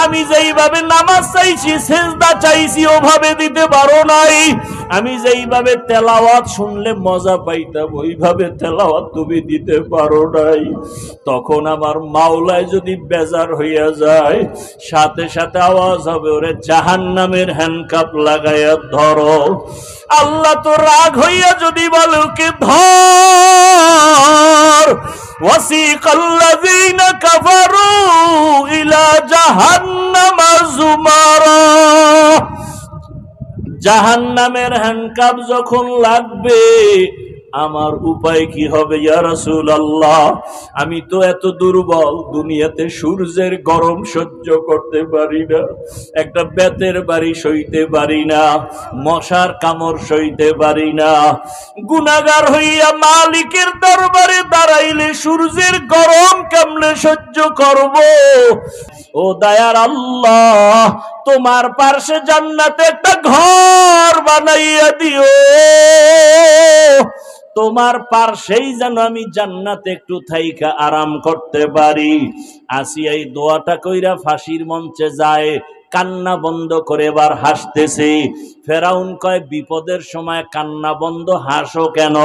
আমি যেইভাবে নামাজ চাইছি সেজদা চাইছি ওভাবে দিতে পারো নাই। আমি যেইভাবে তেলাওয়াত শুনলে মজা পাইতাম ওইভাবে তেলাওয়াত তুমি দিতে পারো নাই। তখন আমার মাওলায় যদি বেজার হইয়া যায়, সাথে সাথে আওয়াজ হবে, ওরে জাহান্নামের হ্যান্ডকাপ লাগাইয়া ধরো। আল্লাহ তো রাগ হইয়া যদি বলে ওকে ধর, ওয়াসিকাল্লাযীনা কাফারু ইলা জাহান্নামা যুমারা, জাহান্নামের হ্যান্ডকাপ যখন লাগবে আমার উপায় কি হবে ইয়া রাসূলুল্লাহ? আমি তো এত দুর্বল, দুনিয়াতে সূর্যের গরম সহ্য করতে পারি না, একটা বেতের বাড়ি সইতে পারি না, মশার কামড় সইতে পারি না। গুনাহগার হইয়া মালিকের দরবারে দাঁড়াইলে সূর্যের গরম কেমনে সহ্য করব? ও দয়ার আল্লাহ, তোমার পার্শ্বে জান্নাতে একটা ঘর বানাইয়া দিও, তোমার পার্শ্বেই যেন আমি জান্নাতে একটু থাইকা আরাম করতে পারি। আসিয়া এই দোয়াটা কইরা ফাঁসির মঞ্চে যায়, কান্না বন্ধ করে এবার হাসতেছে। ফেরাউন কয়, বিপদের সময় কান্না বন্ধ, হাসো কেন?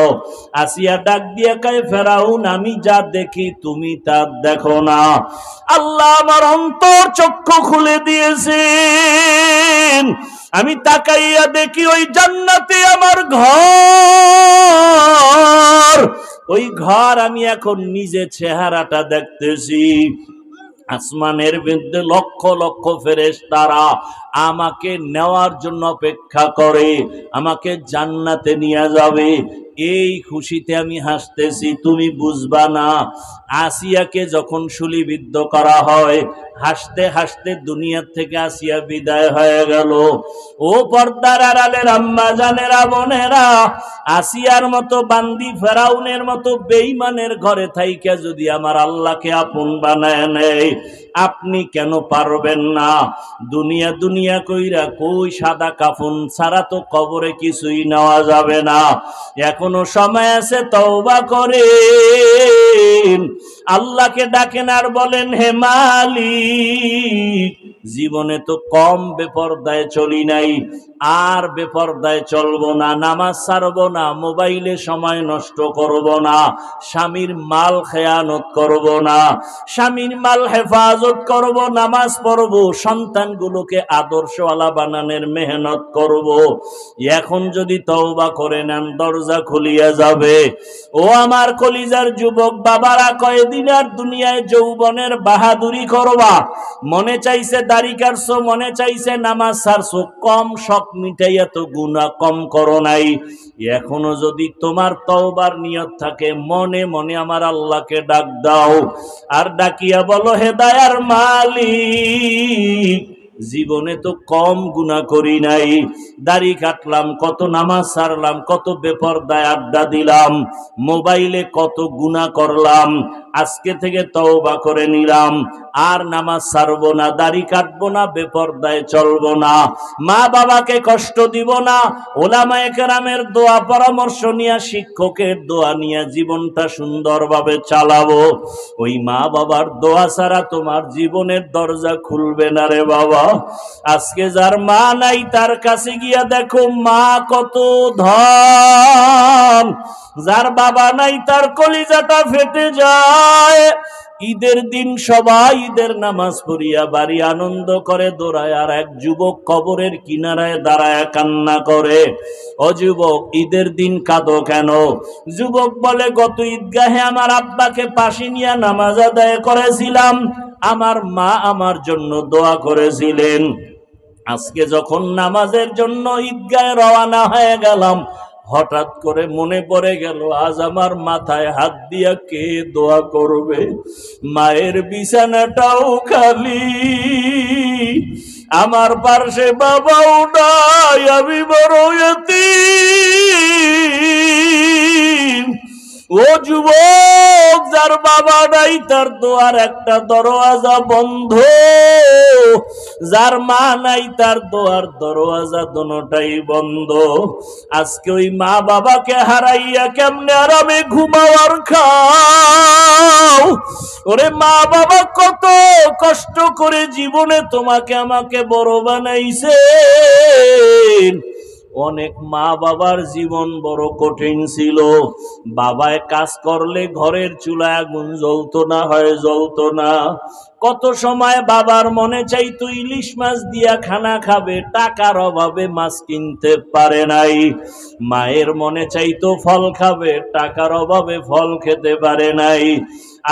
আসিয়া ডাক দিয়া কয়, ফেরাউন আমি যা দেখি তুমি তা দেখো না। আল্লাহ আমার অন্তর চক্ষু খুলে দিয়েছেন, আমি তাকাইয়া দেখি ওই জান্নাতে আমার ঘর, ওই ঘর আমি এখন নিজে চেহারাটা দেখতেছি। আসমানের মধ্যে লক্ষ লক্ষ ফেরেশতারা আমাকে নেওয়ার জন্য অপেক্ষা করে, আমাকে জান্নাতে নিয়ে যাবে। এই খুশিতে আমি হাসতেছি, তুমি বুঝবা না। আসিয়াকে যখন শুলিবিদ্ধ করা হয়, হাসতে হাসতে দুনিয়া থেকে আসিয়া বিদায় হয়ে গেল। ও পর্দার আড়ালের আম্মা জানেরা, বোনেরা, আসিয়ার মতো বান্দি, ফেরাউনের মতো বেঈমানের ঘরে থাইকা যদি আমার আল্লাহকে আপন বানায় নেয়, আপনি কেন পারবেন না? দুনিয়া দুনিয়া কইরা কই সাদা কাফন ছাড়া তো কবরে কিছুই নেওয়া যাবে না। এখনো সময় আছে, তওবা করেন, আল্লাহকে ডাকেন আর বলেন, হে মালিক, জীবনে তো কম বেপরদায় চলি নাই, আর বেপরদায় চলবো না, নামাজ ছাড়বো না, মোবাইলে সময় নষ্ট করব না, স্বামীর মাল খেয়ানত করব না, স্বামীর মাল হেফাজত করব, নামাজ পড়ব, সন্তানগুলোকে আদর্শওয়ালা বানানোর মেহনত করব। এখন যদি তওবা করে নেন, দরজা খুলিয়া যাবে। ও আমার কলিজার যুবক বাবারা, কয়দিন আর দুনিয়ায় যৌবনের বাহাদুরি করবা? মনে চাইছে দাড়ি কাটছো, মনে চাইছে নামাজ ছাড়ছো, কম শখ মিটাইয়া তো গুনাহ কম করো নাই। এখনো যদি তোমার তওবার নিয়ত থাকে, মনে মনে আমার আল্লাহকে ডাক দাও, আর ডাকিয়া বলো, হে দয়ার মালিক, জীবনে তো কম গুনাহ করি নাই, দাড়ি কাটলাম, কত নামাজ ছাড়লাম, কত বেপরদায় আড্ডা দিলাম, মোবাইলে কত গুনাহ করলাম, আজকে থেকে তওবা করে নিলাম, আর নামাজ ছাড়বো না, দাড়ি কাটবো না, বেপরদায় চলবো না, মা বাবাকে কষ্ট দিব না, ওলামায়ে কেরামের দোয়া পরামর্শ নিয়ে, শিক্ষকের দোয়া নিয়ে জীবনটা সুন্দরভাবে চালাবো। ওই মা বাবার দোয়া ছাড়া তোমার জীবনের দরজা খুলবে না রে বাবা। আজকে যার মা নাই তার কাছে গিয়া দেখো মা কত ধন, যার বাবা নাই তার কলিজাটা ফেটে যায়। ঈদের দিন সবাই ঈদের নামাজ পড়িয়া বাড়ি আনন্দ করে দৌড়ায়, আর এক যুবক কবরের কিনারায় দাঁড়ায় কান্না করে। ও যুবক, ঈদের দিন কাঁদো কেন? যুবক বলে, গত ঈদগাহে আমার আব্বাকে পাশে নিয়ে নামাজ আদায় করেছিলাম, আমার মা আমার জন্য দোয়া করেছিলেন। আজকে যখন নামাজের জন্য ঈদগাহে রওনা হয়ে গেলাম, হঠাৎ করে মনে পড়ে গেল, আজ আমার মাথায় হাত দিয়া কে দোয়া করবে? মায়ের বিছানাটাও খালি, আমার পার্শ্বে বাবাও নাই, আমি বড় ইতিম। ও যুবক, যার বাবা নাই তার দোয়ার একটা দরওয়াজা বন্ধ। যার মা নাই তার দোয়ার দরওয়াজা দোনোটাই বন্ধ। আজকে ওই মা বাবাকে হারাইয়া কেমনে আরামে ঘুমাও আর খাও? ওরে মা বাবা কত কষ্ট করে জীবনে তোমাকে আমাকে বড় বানাইছে। অনেক মা বাবার জীবন বড় কঠিন ছিল। বাবায় কাজ করলে ঘরের চুলায় আগুন জ্বলতো না, হয় জ্বলতো না। কত সময় বাবার মনে চাইতো ইলিশ মাছ দিয়া খানা খাবে, টাকার অভাবে মাছ কিনতে পারে নাই। মায়ের মনে চাইতো ফল খাবে, টাকার অভাবে ফল খেতে পারে নাই।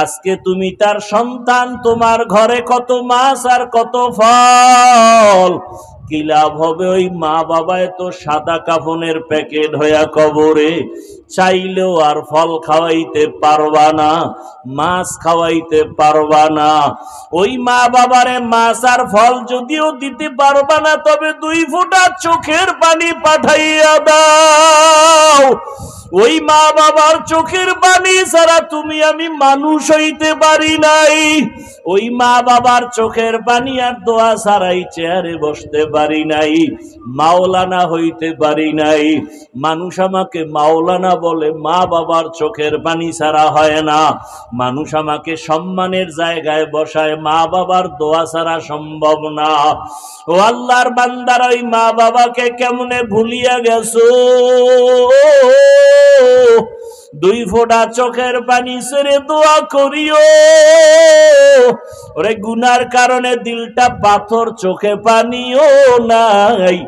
আজকে তুমি তার সন্তান, তোমার ঘরে কত মাছ আর কত ফল, কি লাভ হবে? ওই মা বাবায় তো সাদা কাফনের প্যাকেট হইয়া কবরে, চাইলেও আর ফল খাওয়াইতে পারবা না, মাছ খাওয়াইতে পারবা না। ওই মা বাবারে মাছ আর ফল যদিও দিতে পারবা না, তবে 2 ফোঁটা চোখের পানি পাঠাইয়া দাও। ওই মা বাবার চোখের পানি ছাড়া তুমি আমি মানুষ হইতে পারি নাই। ওই মা বাবার চোখের পানি আর দোয়া ছাড়াই চেয়ারে বসতে পারি নাই, মাওলানা হইতে পারি নাই। মানুষ আমাকে মাওলানা বলে, মা বাবার চোখের পানি ছাড়া হয় না। মানুষ আমাকে সম্মানের জায়গায় বসায়, মা বাবার দোয়া ছাড়া সম্ভব না। ও আল্লাহর বান্দারা, ওই মা বাবাকে কেমনে ভুলিয়া গেছো? 2 ফোঁটা চোখের পানি ছেড়ে দোয়া করিও। ওরে গুনার কারণে দিলটা পাথর, চোখে পানিও নাই।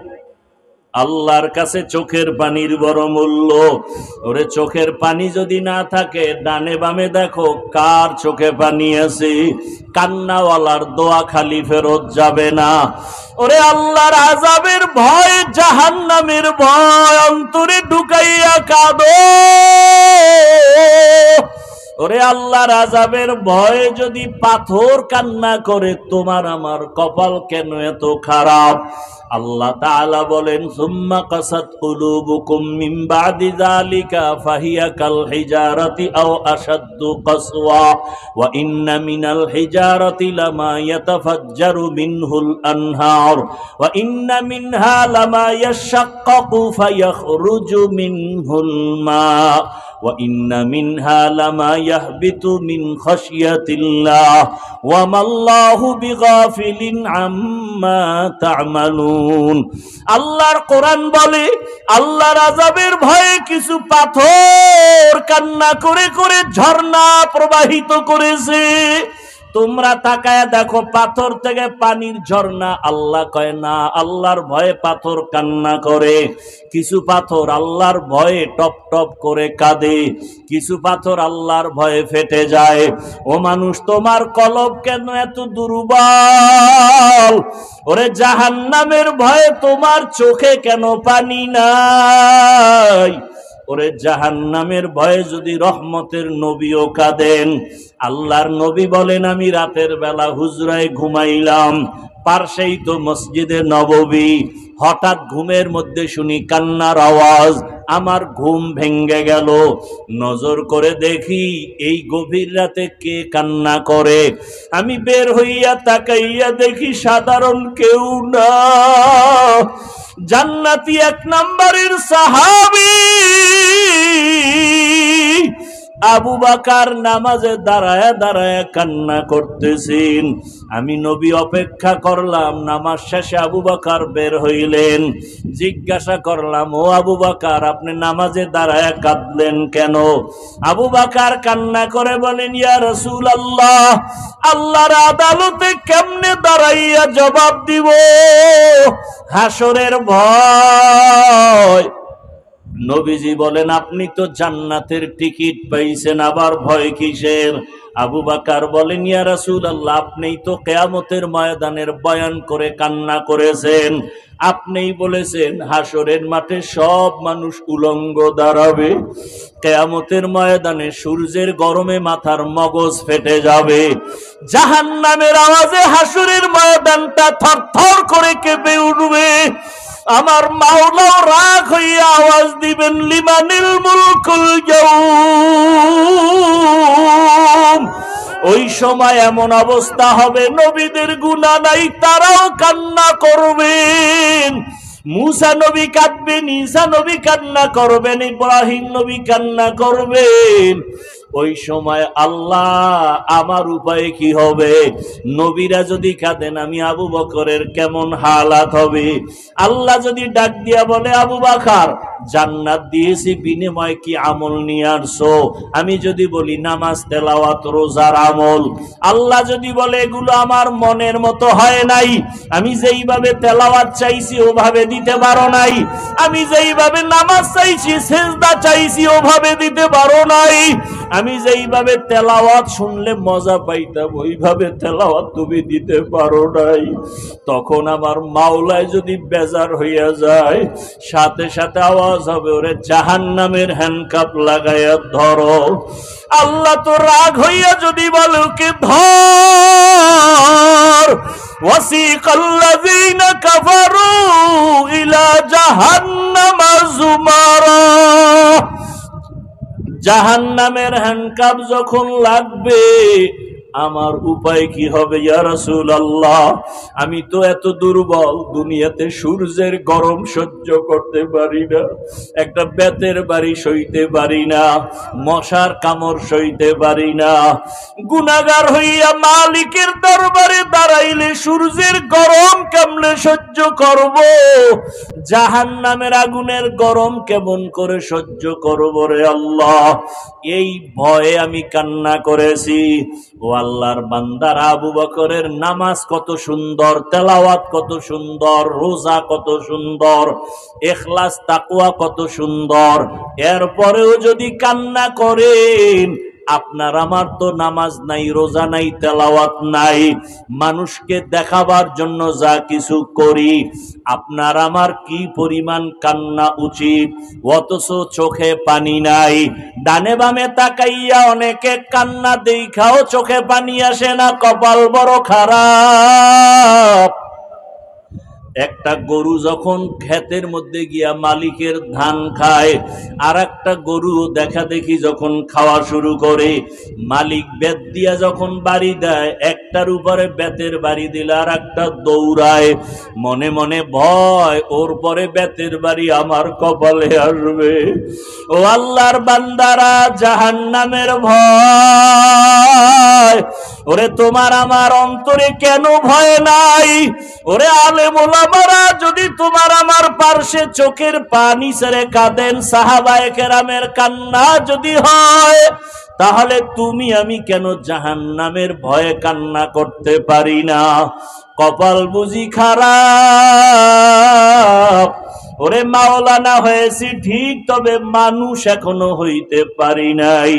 আল্লাহর কাছে চোখের পানির বড় মূল্য। ওরে চোখের পানি যদি না থাকে, ডানে বামে দেখো কার চোখে পানি আছে। কান্নাওয়ালার দোয়া খালি ফেরত যাবে না। ওরে আল্লাহর আযাবের ভয়, জাহান্নামের ভয় অন্তরে ঢুকাইয়া কাঁদো। ওরে আল্লাহর আযাবের ভয়ে যদি পাথর কান্না করে, তোমার আমার কপাল কেন এত খারাপ? আল্লাহ তাআলা বলেন, সুম্মা কাসাত কুলুবুকুম মিন বাদি যালিকা ফাহিয়া কাল হিজারাতি আও আশাদ্দু কাসওয়া ওয়া ইন্না মিনাল হিজারাতি লামা ইয়াতাফাজ্জারু মিনহুল আনহার ওয়া ইন্না মিনহা লামা ইয়াশাক্কাকু ফায়াখরুজু মিনহুল মা ওয়া ইন্না মিনহা লামা ইয়াহবিতু মিন খাশিয়াতিল্লাহ ওয়া মাল্লাহু বিগাফিলিন আম্মা তা'মালুন। আল্লাহর কোরআন বলে, আল্লাহর আযাবের ভয়ে কিছু পাথর কান্না করে করে ঝর্ণা প্রবাহিত করেছে। তোমরা তাকায় দেখো, পাথর থেকে পানির ঝর্ণা। আল্লাহ কয় না, আল্লাহর ভয়ে পাথর কান্না করে। কিছু পাথর আল্লাহর ভয়ে টপ টপ করে কাঁদে, কিছু পাথর আল্লাহর ভয়ে ফেটে যায়। ও মানুষ, তোমার কলব কেন এত দুর্বল? ওরে জাহান্নামের ভয়ে তোমার চোখে কেন পানি নাই? ওরে জাহান্নামের ভয়ে যদি রহমতের নবীও কাঁদেন। আল্লাহর নবী বলেন, আমি রাতের বেলা হুজরায় ঘুমাইলাম, পার্শ্বেই তো মসজিদে নববী। হঠাৎ ঘুমের মধ্যে শুনি কান্নার আওয়াজ, আমার ঘুম ভেঙ্গে গেল। নজর করে দেখি এই গভীর রাতে কে কান্না করে। আমি বের হইয়া তাকাইয়া দেখি সাধারণ কেউ না, জান্নাতি 1 নম্বরের সাহাবী আবু বকর নামাজে দাঁড়ায় দাঁড়ায় কান্না করতেছেন। আমি নবী অপেক্ষা করলাম, নামাজ শেষে আবু বকর বের হইলেন। জিজ্ঞাসা করলাম, ও আবু বকর, আপনি নামাজে দাঁড়ায় কাঁদলেন কেন? আবু বকর কান্না করে বলেন, ইয়া রাসূলুল্লাহ, আল্লাহর আদালতে কেমনে দাঁড়াইয়া জবাব দিব? হাসরের ভয়। নবীজি বলেন, আপনি তো জান্নাতের টিকিট পাইছেন, আবার ভয় কিসের? আবু বকর বলেন, ইয়া রাসূলুল্লাহ, আপনিই তো কিয়ামতের ময়দানের বয়ান করে কান্না করেছেন। আপনিই বলেছেন হাসরের মাঠে সব মানুষ উলঙ্গ দাঁড়াবে, কিয়ামতের ময়দানে সূর্যের গরমে মাথার মগজ ফেটে যাবে, জাহান্নামের আওয়াজে হাসরের ময়দানটা থরথর করে কেঁপে উঠবে। আমার মাওলাও রাগ হইয়া আওয়াজ দিবেন, লিমানিল মুলকুল ইয়াউম, ওই সময় এমন অবস্থা হবে নবীদের গুনাহ নাই, তারাও কান্না করবেন। মুসা নবী কাঁদবেন, ঈসা নবী কান্না করবেন, ইব্রাহিম নবী কান্না করবেন। ওই সময় আল্লাহ আমার উপায়ে কি হবে? নবীরা যদি কাঁদেন, আমি আবু বকরের কেমন হালাত হবে? আল্লাহ যদি ডাক দিয়া বলে, আবু বকর জান্নাত দিয়েছি, বিনিময় কি আমল নিয়ে আসছো? আমি যদি বলি নামাজ, তেলাওয়াত, রোজার আমল। আল্লাহ যদি বলে এগুলো আমার মনের মতো হয় নাই, আমি যেইভাবে তেলাওয়াত চাইছি ওভাবে দিতে পারো নাই, আমি যেইভাবে নামাজ চাইছি, সেজদা চাইছি ওভাবে দিতে পারো নাই, আমি যেইভাবে তেলাওয়াত শুনলে মজা পাইতাম ওইভাবে তেলাওয়াত তুমি দিতে পারো নাই। তখন আমার মাওলায় যদি বেজার হইয়া যায়, সাথে সাথে আওয়াজ হবে, ওরে জাহান্নামের হ্যান্ডকাপ লাগাইয়া ধরো। আল্লাহ তো রাগ হইয়া যদি বলে ওকে ধর, ওয়াসিকাল্লাযীনা কাফারু ইলা জাহান্নামা যুমারা। জাহান্নামের হ্যান্ডকাপ যখন লাগবে, আমার উপায় কি হবে? ইয়া রাসূলুল্লাহ, আমি তো এত দুর্বল, দুনিয়াতে সূর্যের গরম সহ্য করতে পারি না, একটা বেতের বাড়ি সইতে পারি না, মশার কামড় সইতে পারি না। গুনাহগার হইয়া মালিকের দরবারে দাঁড়াইলে সূর্যের গরম কেমনে সহ্য করব? জাহান্নামের আগুনের গরম কেমন করে সহ্য করব রে আল্লাহ? এই ভয়ে আমি কান্না করেছি। ও আল্লাহর বান্দার, আবু বকরের নামাজ কত সুন্দর, তেলাওয়াত কত সুন্দর, রোজা কত সুন্দর, ইখলাস তাকওয়া কত সুন্দর, এরপরেও যদি কান্না করেন, আপনার আমার তো নামাজ নাই, রোজা নাই, তেলাওয়াত নাই, মানুষকে দেখাবার জন্য যা কিছু করি, আপনার আমার কি পরিমাণ কান্না উচিত, অথচ চোখে পানি নাই। ডানে বামে তাকাইয়া অনেকে কান্না দেখাও চোখে পানি আসে না, কপাল বড় খারাপ। একটা গরু যখন ক্ষেতের মধ্যে গিয়া মালিকের ধান খায়, আর একটা গরু দেখা দেখি যখন খাওয়া শুরু করে, মালিক বেত দিয়া যখন বাড়ি দেয়, একটার উপরে বেতের বাড়ি দিলে আর একটা দৌড়ায়, মনে মনে ভয়, ওর পরে বেতের বাড়ি আমার কপালে আসবে। ও আল্লাহর বান্দারা, জাহান্নামের ভয়, ওরে তোমার আমার অন্তরে কেন ভয় নাই? ওরে আলেম ওলামারা যদি তোমার আমার পার্শ্বে চোখের পানি ছেড়ে কাঁদেন, সাহাবায়ে কেরামের কান্না যদি হয়, তাহলে তুমি আমি কেন জাহান্নামের ভয়ে কান্না করতে পারি না? কপাল বুঝি খারাপ। ওরে মাওলানা হয়েছি ঠিক, তবে মানুষ এখনো হইতে পারি নাই।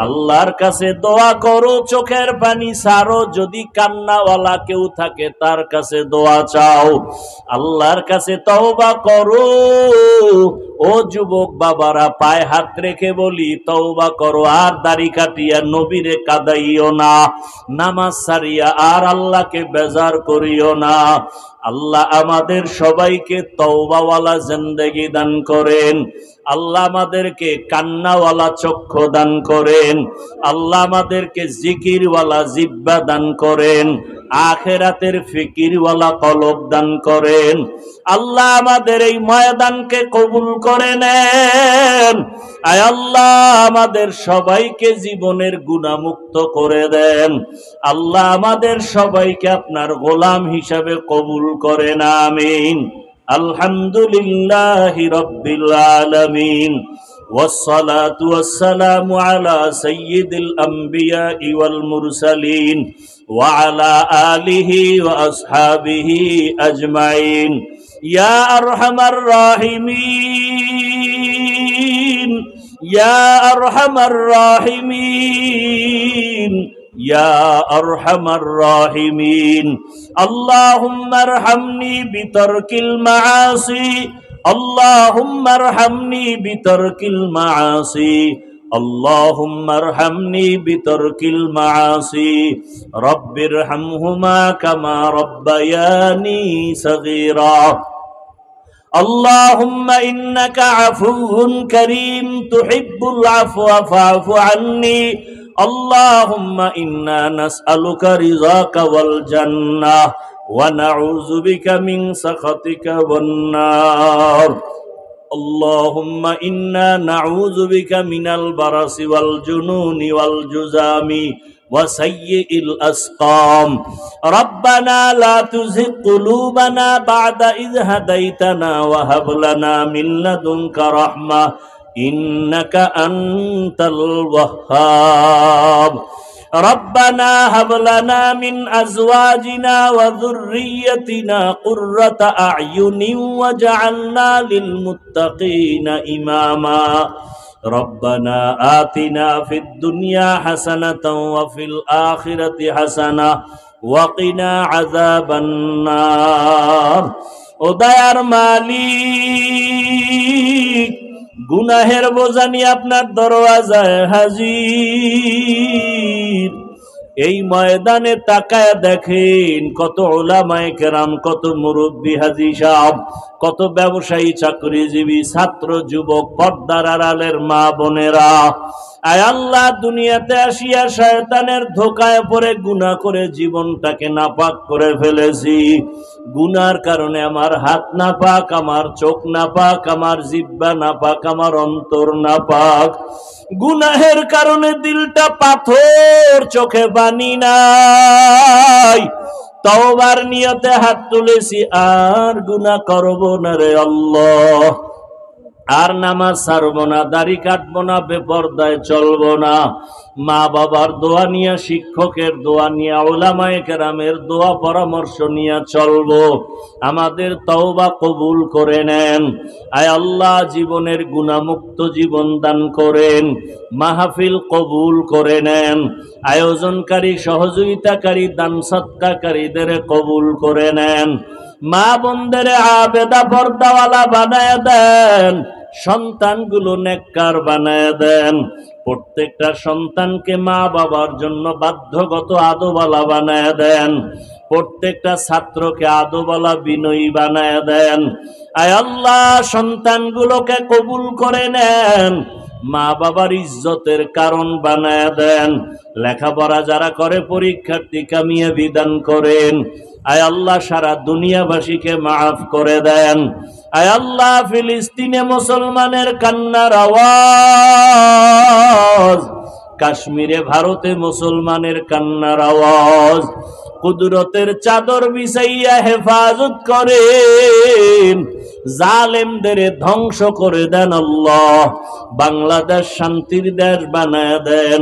আল্লাহর কাছে দোয়া করো, চোখের পানি ছাড়ো, যদি কান্নাওয়ালা কেউ থাকে তার কাছে দোয়া চাও, আল্লাহর কাছে তওবা করো। ও যুবক বাবারা, পায়ে হাত রেখে বলি, তওবা করো, আর দাড়ি কাটিয়া নবীরে কাদাইও না, নামাজ ছাড়িয়া আর আল্লাহকে বেজার করিও না। আল্লাহ আমাদের সবাইকে তওবাওয়ালা জিন্দেগি দান করেন। আল্লাহ আমাদেরকে কান্নাওয়ালা চক্ষু দান করেন। আল্লাহ আমাদেরকে জিকিরওয়ালা জিহ্বা দান করেন। আখিরাতের ফিকিরওয়ালা কলব দান করেন। আল্লাহ আমাদের এই ময়দানকে কবুল করে নেন। আয় আল্লাহ আমাদের সবাইকে জীবনের গুনাহমুক্ত করে দেন। আল্লাহ আমাদের সবাইকে আপনার গোলাম হিসাবে কবুল করেন, আমিন। আলহামদুলিল্লাহি রাব্বিল আলামিন, ওয়াসসালাতু ওয়াসসালামু আলা সাইয়্যিদিল আমবিয়াই ওয়াল মুরসালিন ওয়া আলা আলিহি ওয়া আসহাবিহি আজমাইন। ইয়া আরহামার রাহিমিন, ইয়া আরহামার রাহিমিন, ইয়া আরহামার রাহিমিন। আল্লাহুম্মা আরহামনি বিতারকিল মাআসি, আল্লাহুম্মা আরহামনি বিতারকিল মাআসি, আল্লাহুম্মা আরহামনি বিতারকিল মাআসি। রব্বিরহামহুমা কামা রাব্বায়ানি সগীরা। আল্লাহুম্মা ইন্নাকা আফুউন কারীম তুহিব্বুল আফওয়া ফা'ফু আন্নী। আল্লাহুম্মা ইন্না নাসআলুকা রিযাকা ওয়াল জান্নাহ ওয়া নাউযু বিকা মিন সাখাতিকা ওয়ান নার। আল্লাহুম্মা ইন্না নাউযু বিকা মিনাল বারাসি ওয়াল জুনুনি ওয়াল জুযামি ওয়া সাইয়্যিল আসকাম। রব্বানা লা তুযিগ কুলুবানা বা'দা ইয হাদাইতানা ওয়া হাব লানা মিন লাদুনকা রাহমাহ ইন্নাকা আনতাল ওয়াহ্হাব। রব্বানা হাব লানা মিন আজওয়াজিনা ওয়া যুররিয়্যাতিনা কুররাতা আ'য়ুনিন ওয়াজআলনা লিল মুত্তাকিনা ইমামা। রব্বানা আতিনা ফিদ দুনিয়া হাসানাতাও ওয়া ফিল আখিরাতি হাসানাহ ওয়া কিনা আযাবান নার। ও দয়ার মালিক, গুনাহের বোঝা নিয়ে আপনার দরওয়াজায় হাজির। এই ময়দানে তাকায় দেখেন কত উলামায়ে কেরাম, কত মুরব্বী হাজী সাহেব, কত ব্যবসায়ী, চাকরিজীবী, ছাত্র, যুবক, পর্দার আড়ালের মা বোনেরা। আয় আল্লাহ, দুনিয়াতে আসিয়া শয়তানের ধোকায় পড়ে গুনাহ করে জীবনটাকে নাপাক করে ফেলেছি। গুনার কারণে আমার হাত নাপাক, আমার চোখ নাপাক, আমার জিহ্বা নাপাক, আমার অন্তর নাপাক। গুনাহের কারণে দিলটা পাথর, চোখে পানি নাই। তওবার নিয়তে হাত তুলেছি, আর গুনাহ করব না রে আল্লাহ। আর নামাজ ছাড়বো না, দাড়ি কাটবো না, বেপরদায় চলবো না। মা বাবার দোয়া নিয়ে, শিক্ষকের দোয়া নিয়ে, উলামায়ে কেরামের দোয়া পরামর্শ নিয়ে চলবো। আমাদের তওবা কবুল করে নেন। আয় আল্লাহ, জীবনের গুনাহমুক্ত জীবন দান করেন। মাহফিল কবুল করে নেন। আয়োজনকারী, সহযোগিতাকারী, দান সদকাকারীদের কবুল করে নেন। মা বোনদের আবেদা পর্দাওয়ালা বানায় দেন। সন্তানগুলো নেককার বানায় দেন। প্রত্যেকটা সন্তানকে মা বাবার জন্য বাধ্যগত আদবওয়ালা বানায় দেন। প্রত্যেকটা ছাত্রকে আদবওয়ালা, বিনয়ী বানায় দেন। আয় আল্লাহ, সন্তানগুলোকে কবুল করে নেন। মা বাবার ইজ্জতের কারণ বানায় দেন। লেখাপড়া যারা করে পরীক্ষার্থী কামিয়ে বিধান করেন। আয় আল্লাহ, সারা দুনিয়াবাসীকে মাফ করে দেন। আয় আল্লাহ, ফিলিস্তিনে মুসলমানের কান্নার আওয়াজ, কাশ্মীরে, ভারতে মুসলমানের কান্নার আওয়াজ, কুদরতের চাদর বিছাইয়া হেফাজত করেন। জালেমদের ধ্বংস করে দেন আল্লাহ। বাংলাদেশ শান্তির দেশ বানায় দেন।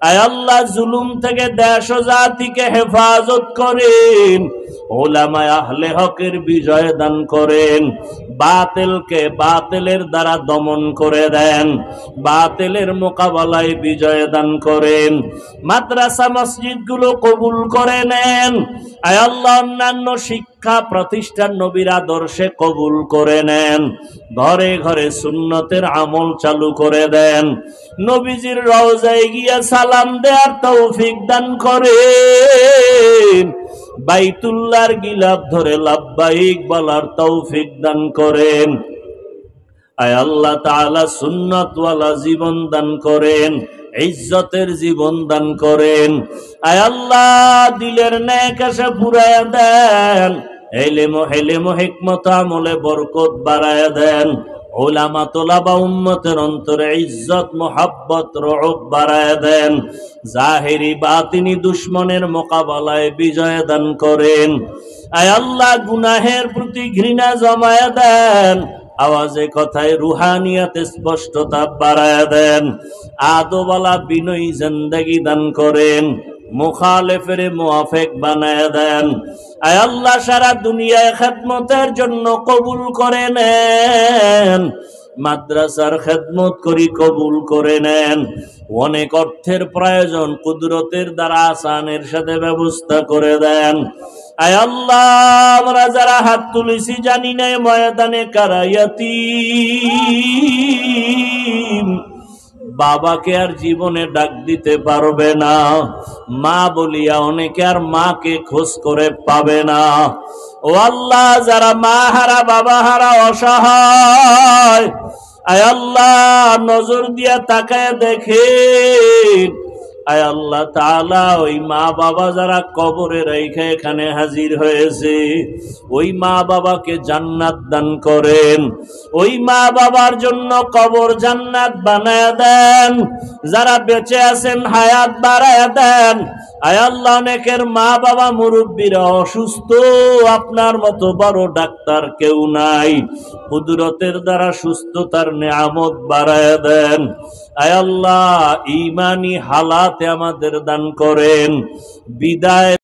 আয় আল্লাহ, জুলুম থেকে দেশ ও জাতিকে হেফাজত করেন। উলামায়ে আহলে হকের বিজয় দান করেন। বাতিলকে বাতিলের দ্বারা দমন করে দেন। বাতিলের মোকাবেলায় বিজয় দান করেন। মাদ্রাসা মসজিদগুলো কবুল করে নেন। আয় আল্লাহ, অন্যান্য শিক্ষা প্রতিষ্ঠান নবীর আদর্শে কবুল করে নেন। ঘরে ঘরে সুন্নতের আমল চালু করে দেন। নবীজির রওজায় গিয়া সালাম দেওয়ার তৌফিক দান করেন। বাইতুল্লাহর গিলাফ ধরে লাব্বাইক বলার তৌফিক দান করেন। আয় আল্লাহ তাআলা, সুন্নাতওয়ালা জীবন দান করেন। ইজ্জতের জীবন দান করেন। আয় আল্লাহ, দিলের নেক আশা পুরায়া দেন। ইলম ও হিকমত আমলে বরকত বাড়ায়া দেন। উলামা তোলাবা উম্মতের অন্তরে ইজ্জত, মোহাব্বত, রউফ বাড়ায়া দেন। জাহেরি বাতিনি দুশ্মনের মোকাবেলায় বিজয় দান করেন। আয় আল্লাহ, গুনাহের প্রতি ঘৃণা জমায়া দেন। আওয়াজে কথায় রুহানিয়াতে স্পষ্টতা বাড়ায়া দেন। আদবওয়ালা, বিনয়ী জিন্দেগি দান করেন। মুখালেফের মুআফিক বানায়া দেন। আয় আল্লাহ, সারা দুনিয়ায় খেদমতের জন্য কবুল করে নেন। মাদ্রাসার খেদমত করি, কবুল করে নেন। অনেক অর্থের প্রয়োজন, কুদরতের দ্বারা আসানের সাথে ব্যবস্থা করে দেন। আয় আল্লাহ, আমরা যারা হাত তুলেছি জানি না ময়দানে কারা ইয়াতীম। বাবাকে আর জীবনে ডাক দিতে পারবে না। মা বলিয়া অনেকে আর মাকে খোঁজ করে পাবে না। ও আল্লাহ, যারা মা হারা, বাবা হারা, অসহায়, আয় আল্লাহ, নজর দিয়া তাকায় দেখেন। আয় আল্লাহ তাআলা ওই মা বাবা যারা কবরে রেখে এখানে হাজির হয়েছে ওই মা বাবাকে জান্নাত দান করেন, ওই মা বাবার জন্য কবর জান্নাত বানায়া দেন, যারা বেঁচে আছেন হায়াত বাড়ায়া দেন। আয় আল্লাহ অনেকের মা বাবা মুরব্বীরা অসুস্থ, আপনার মতো বড় ডাক্তার কেউ নাই, কুদরতের দ্বারা সুস্থতার নেয়ামত বাড়ায়া দেন। আয় আল্লাহ ঈমানি হালাতে আমাদের দান করেন, বিদায়